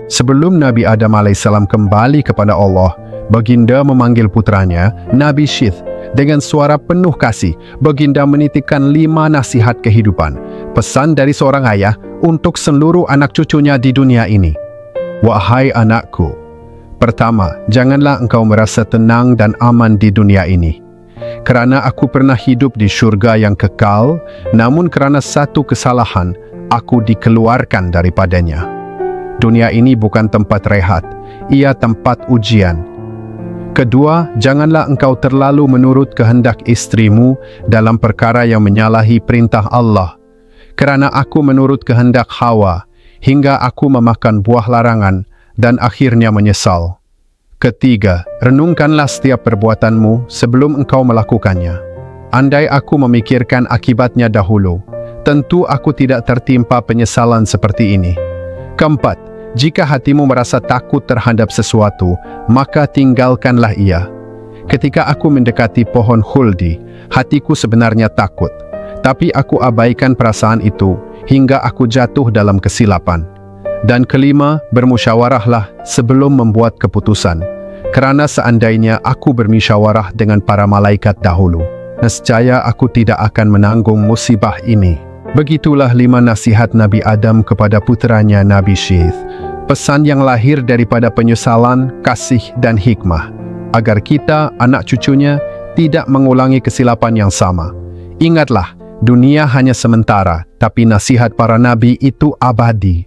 Sebelum Nabi Adam AS kembali kepada Allah, baginda memanggil putranya, Nabi Syith. Dengan suara penuh kasih, baginda menitikkan 5 nasihat kehidupan, pesan dari seorang ayah untuk seluruh anak cucunya di dunia ini. Wahai anakku, pertama, janganlah engkau merasa tenang dan aman di dunia ini. Kerana aku pernah hidup di syurga yang kekal, namun kerana satu kesalahan, aku dikeluarkan daripadanya. Dunia ini bukan tempat rehat, ia tempat ujian. Kedua, janganlah engkau terlalu menurut kehendak istrimu dalam perkara yang menyalahi perintah Allah. Kerana aku menurut kehendak Hawa, hingga aku memakan buah larangan dan akhirnya menyesal. Ketiga, renungkanlah setiap perbuatanmu sebelum engkau melakukannya. Andai aku memikirkan akibatnya dahulu, tentu aku tidak tertimpa penyesalan seperti ini. Keempat, jika hatimu merasa takut terhadap sesuatu, maka tinggalkanlah ia. Ketika aku mendekati pohon khuldi, hatiku sebenarnya takut, tapi aku abaikan perasaan itu hingga aku jatuh dalam kesilapan. Dan kelima, bermusyawarahlah sebelum membuat keputusan, kerana seandainya aku bermusyawarah dengan para malaikat dahulu, nescaya aku tidak akan menanggung musibah ini. Begitulah 5 nasihat Nabi Adam kepada puteranya Nabi Syith. Pesan yang lahir daripada penyesalan, kasih dan hikmah, agar kita, anak cucunya, tidak mengulangi kesilapan yang sama. Ingatlah, dunia hanya sementara, tapi nasihat para nabi itu abadi.